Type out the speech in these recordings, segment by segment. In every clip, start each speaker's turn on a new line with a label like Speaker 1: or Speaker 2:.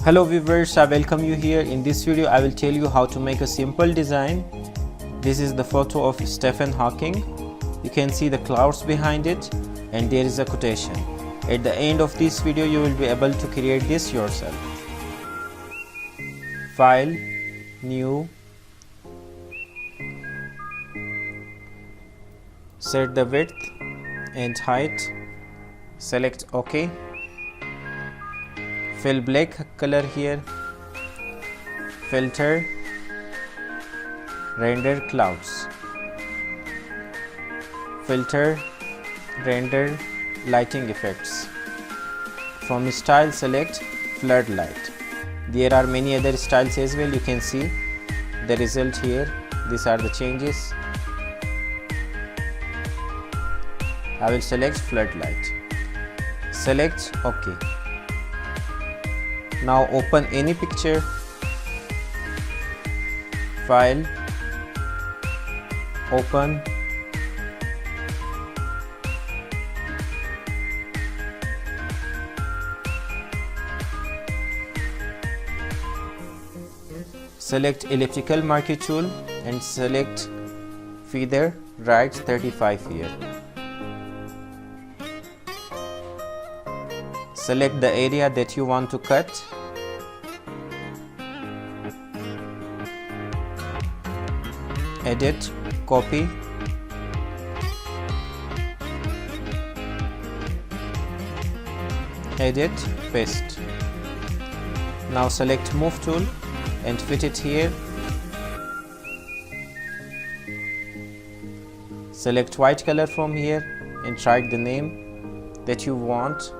Speaker 1: Hello viewers, I welcome you here. In this video I will tell you how to make a simple design. This is the photo of Stephen Hawking. You can see the clouds behind it and there is a quotation. At the end of this video you will be able to create this yourself. File, New, set the width and height, select OK. Fill black color here, filter, render clouds, filter, render lighting effects. From style select floodlight. There are many other styles as well. You can see the result here. These are the changes. I will select floodlight. Select OK. Now open any picture, file, open, select elliptical marquee tool and select feather right 35 here. Select the area that you want to cut. Edit, copy. Edit, paste. Now select move tool and fit it here. Select white color from here and write the name that you want.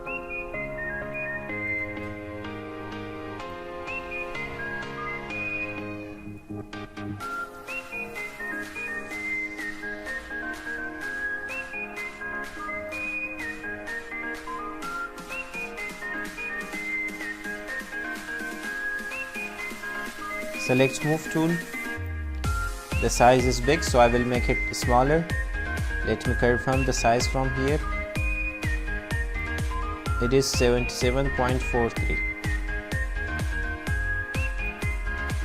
Speaker 1: Select move tool. The size is big, so I will make it smaller. Let me confirm the size from here. It is 77.43.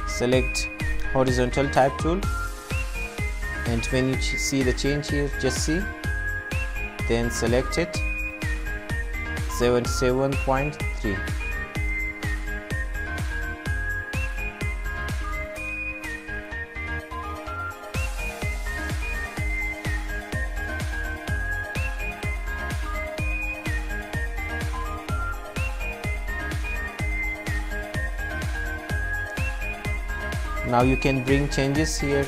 Speaker 1: Select horizontal type tool, and when you see the change here, just see, then select it. 77.3. Now you can bring changes here.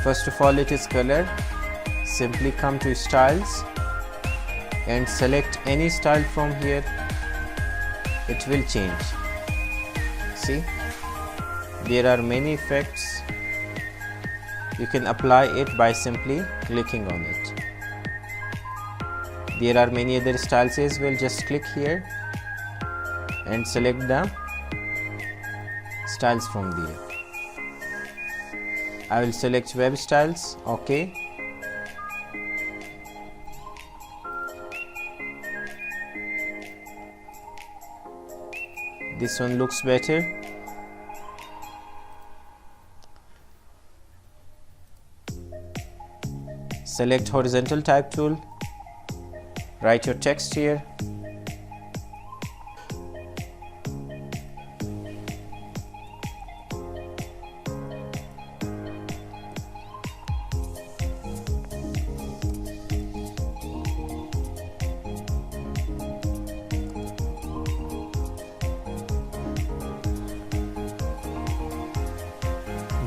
Speaker 1: First of all, it is color. Simply come to styles and select any style from here. It will change. See, there are many effects. You can apply it by simply clicking on it. There are many other styles as well. Just click here and select the styles from there. I will select web styles. OK. This one looks better. Select horizontal type tool. Write your text here.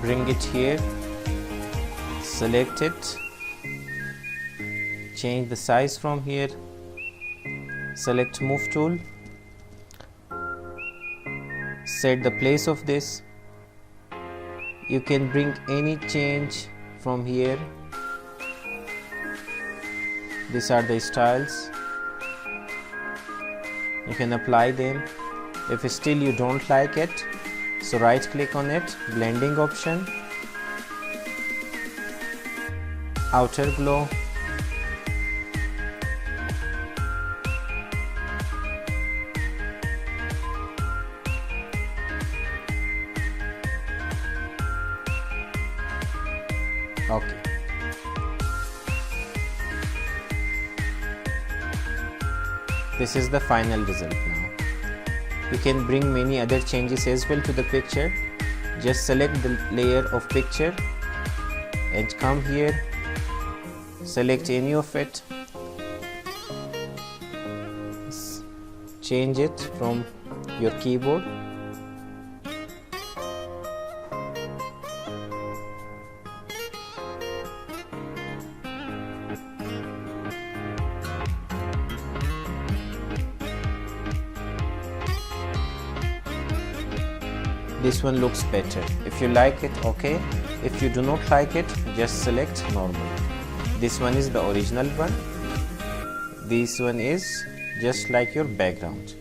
Speaker 1: Bring it here, select it, change the size from here, select move tool, set the place of this. You can bring any change from here. These are the styles. You can apply them. If still you don't like it, so right click on it, blending option, outer glow, Okay. This is the final result now. You can bring many other changes as well to the picture. Just select the layer of picture and come here, select any of it, change it from your keyboard. This one looks better. If you like it, okay. If you do not like it, just select normal. This one is the original one. This one is just like your background.